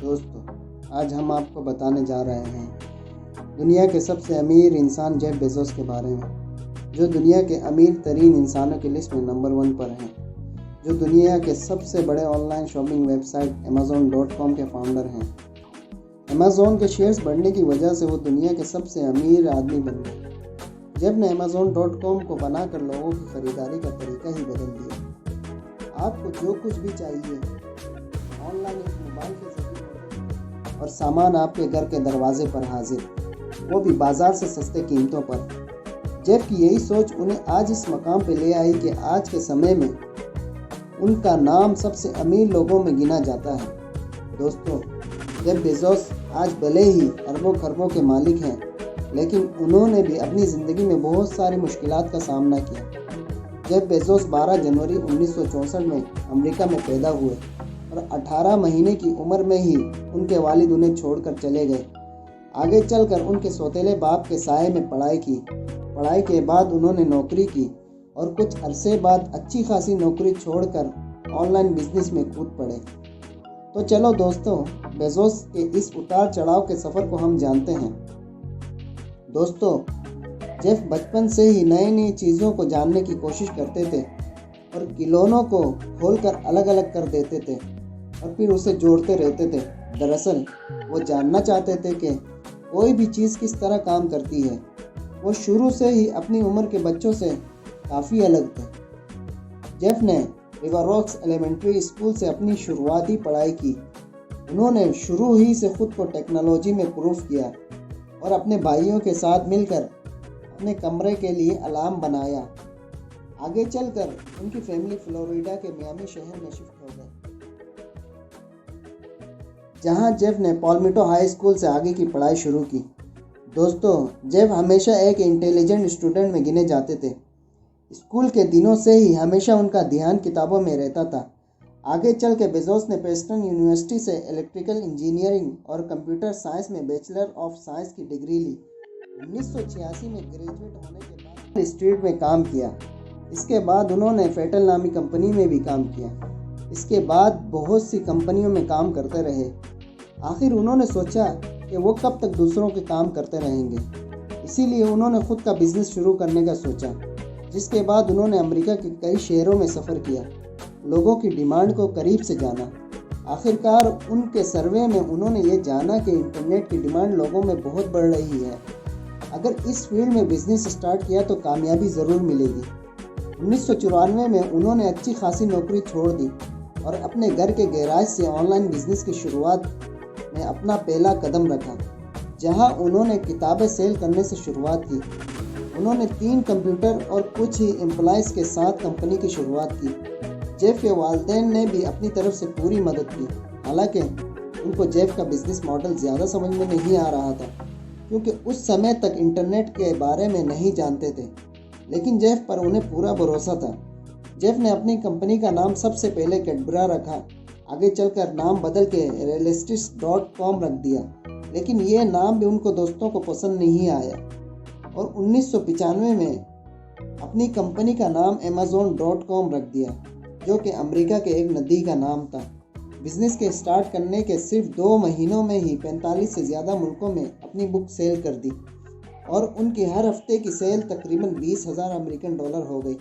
दोस्तों, आज हम आपको बताने जा रहे हैं दुनिया के सबसे अमीर इंसान जेफ बेजोस के बारे में, जो दुनिया के अमीर तरीन इंसानों की लिस्ट में नंबर 1 पर हैं, जो दुनिया के सबसे बड़े ऑनलाइन शॉपिंग वेबसाइट Amazon.com के फाउंडर हैं। Amazon के शेयर्स बढ़ने की वजह से वो दुनिया के सबसे अमीर आदमी बन गए। जेफ ने Amazon.com को बनाकर लोगों की खरीदारी का तरीका ही बदल दिया। आपको जो कुछ भी चाहिए ऑनलाइन एक मोबाइल के जरिए और सामान आपके घर के दरवाजे पर हाजिर, वो भी बाजार से सस्ते कीमतों पर। जेफ की यही सोच उन्हें आज इस मकाम पे ले आई कि आज के समय में उनका नाम सबसे अमीर लोगों में गिना जाता है। दोस्तों, जेफ बेजोस आज भले ही अरबों खरबों के मालिक हैं, लेकिन उन्होंने भी अपनी ज़िंदगी में बहुत सारी मुश्किलात का सामना किया। जेफ बेजोस 12 जनवरी 1964 में अमेरिका में पैदा हुए और 18 महीने की उम्र में ही उनके वालिद उन्हें छोड़कर चले गए। आगे चलकर उनके सौतेले बाप के साये में पढ़ाई की। पढ़ाई के बाद उन्होंने नौकरी की और कुछ अरसे बाद अच्छी खासी नौकरी छोड़कर ऑनलाइन बिजनेस में कूद पड़े। तो चलो दोस्तों, बेजोस के इस उतार चढ़ाव के सफ़र को हम जानते हैं। दोस्तों, जेफ बचपन से ही नई नई चीज़ों को जानने की कोशिश करते थे और खिलौनों को खोलकर अलग अलग कर देते थे और फिर उसे जोड़ते रहते थे। दरअसल वो जानना चाहते थे कि कोई भी चीज़ किस तरह काम करती है। वो शुरू से ही अपनी उम्र के बच्चों से काफ़ी अलग थे। जेफ ने रिवर रॉक्स एलिमेंट्री स्कूल से अपनी शुरुआती पढ़ाई की। उन्होंने शुरू ही से खुद को टेक्नोलॉजी में प्रूफ किया और अपने भाइयों के साथ मिलकर अपने कमरे के लिए अलार्म बनाया। आगे चलकर उनकी फैमिली फ्लोरिडा के मियामी शहर में शिफ्ट हो गए, जहां जेफ ने पाल्मिटो हाई स्कूल से आगे की पढ़ाई शुरू की। दोस्तों, जेफ हमेशा एक इंटेलिजेंट स्टूडेंट में गिने जाते थे। स्कूल के दिनों से ही हमेशा उनका ध्यान किताबों में रहता था। आगे चल के बेजोस ने प्रेस्टन यूनिवर्सिटी से इलेक्ट्रिकल इंजीनियरिंग और कंप्यूटर साइंस में बैचलर ऑफ साइंस की डिग्री ली। 1986 में ग्रेजुएट होने के बाद स्ट्रीट में काम किया। इसके बाद उन्होंने फेटल नामी कंपनी में भी काम किया। इसके बाद बहुत सी कंपनियों में काम करते रहे। आखिर उन्होंने सोचा कि वो कब तक दूसरों के काम करते रहेंगे, इसीलिए उन्होंने खुद का बिजनेस शुरू करने का सोचा, जिसके बाद उन्होंने अमेरिका के कई शहरों में सफ़र किया, लोगों की डिमांड को करीब से जाना। आखिरकार उनके सर्वे में उन्होंने ये जाना कि इंटरनेट की डिमांड लोगों में बहुत बढ़ रही है। अगर इस फील्ड में बिजनेस स्टार्ट किया तो कामयाबी ज़रूर मिलेगी। 1994 में उन्होंने अच्छी खासी नौकरी छोड़ दी और अपने घर के गैराज से ऑनलाइन बिजनेस की शुरुआत में अपना पहला कदम रखा, जहां उन्होंने किताबें सेल करने से शुरुआत की। उन्होंने 3 कंप्यूटर और कुछ ही एम्प्लॉइज़ के साथ कंपनी की शुरुआत की। जेफ के वालिदैन ने भी अपनी तरफ से पूरी मदद की। हालांकि उनको जेफ का बिजनेस मॉडल ज़्यादा समझ में नहीं आ रहा था, क्योंकि उस समय तक इंटरनेट के बारे में नहीं जानते थे, लेकिन जेफ पर उन्हें पूरा भरोसा था। जेफ ने अपनी कंपनी का नाम सबसे पहले कैडबरा रखा। आगे चलकर नाम बदल के Realistics.com रख दिया, लेकिन ये नाम भी उनको दोस्तों को पसंद नहीं आया और 1995 में अपनी कंपनी का नाम Amazon.com रख दिया, जो कि अमेरिका के एक नदी का नाम था। बिजनेस के स्टार्ट करने के सिर्फ 2 महीनों में ही 45 से ज़्यादा मुल्कों में अपनी बुक सेल कर दी और उनकी हर हफ्ते की सेल तकरीबन 20,000 अमेरिकन डॉलर हो गई।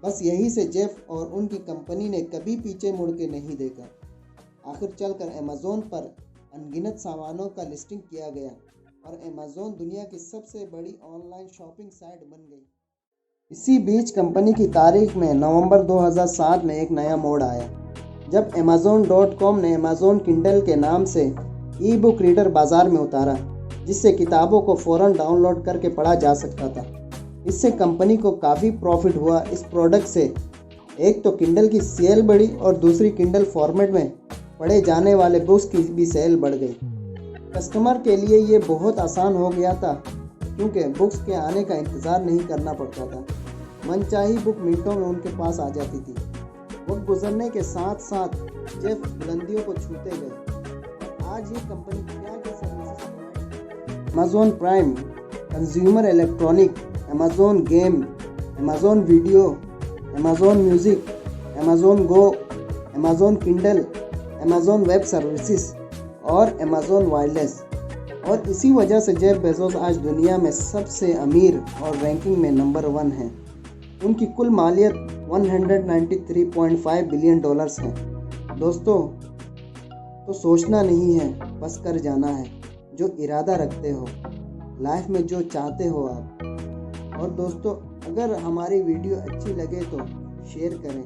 बस यही से जेफ और उनकी कंपनी ने कभी पीछे मुड़ के नहीं देखा। आखिर चलकर अमेज़ोन पर अनगिनत सामानों का लिस्टिंग किया गया और अमेज़ोन दुनिया की सबसे बड़ी ऑनलाइन शॉपिंग साइट बन गई। इसी बीच कंपनी की तारीख में नवंबर 2007 में एक नया मोड़ आया, जब Amazon.com ने Amazon Kindle के नाम से ई बुक रीडर बाज़ार में उतारा, जिससे किताबों को फ़ौरन डाउनलोड करके पढ़ा जा सकता था। इससे कंपनी को काफ़ी प्रॉफिट हुआ। इस प्रोडक्ट से एक तो किंडल की सेल बढ़ी और दूसरी किंडल फॉर्मेट में पढ़े जाने वाले बुक्स की भी सेल बढ़ गई। कस्टमर के लिए ये बहुत आसान हो गया था, क्योंकि बुक्स के आने का इंतज़ार नहीं करना पड़ता था। मनचाही बुक मिनटों में उनके पास आ जाती थी। वक्त गुजरने के साथ साथ जेफ बुलंदियों को छूते गए। आज ये कंपनी क्या क्या services Amazon prime, consumer electronic, Amazon game, Amazon video, Amazon music, Amazon गो, Amazon Kindle, Amazon web services और अमेज़न वायरलेस। और इसी वजह से जेफ बेजोस आज दुनिया में सबसे अमीर और रैंकिंग में नंबर 1 है। उनकी कुल मालियत 193.5 बिलियन डॉलर्स है। दोस्तों, तो सोचना नहीं है, बस कर जाना है। जो इरादा रखते हो, लाइफ में जो चाहते हो आप। और दोस्तों, अगर हमारी वीडियो अच्छी लगे तो शेयर करें,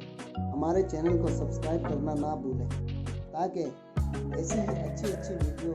हमारे चैनल को सब्सक्राइब करना ना भूलें, ताकि ऐसी ही अच्छी वीडियो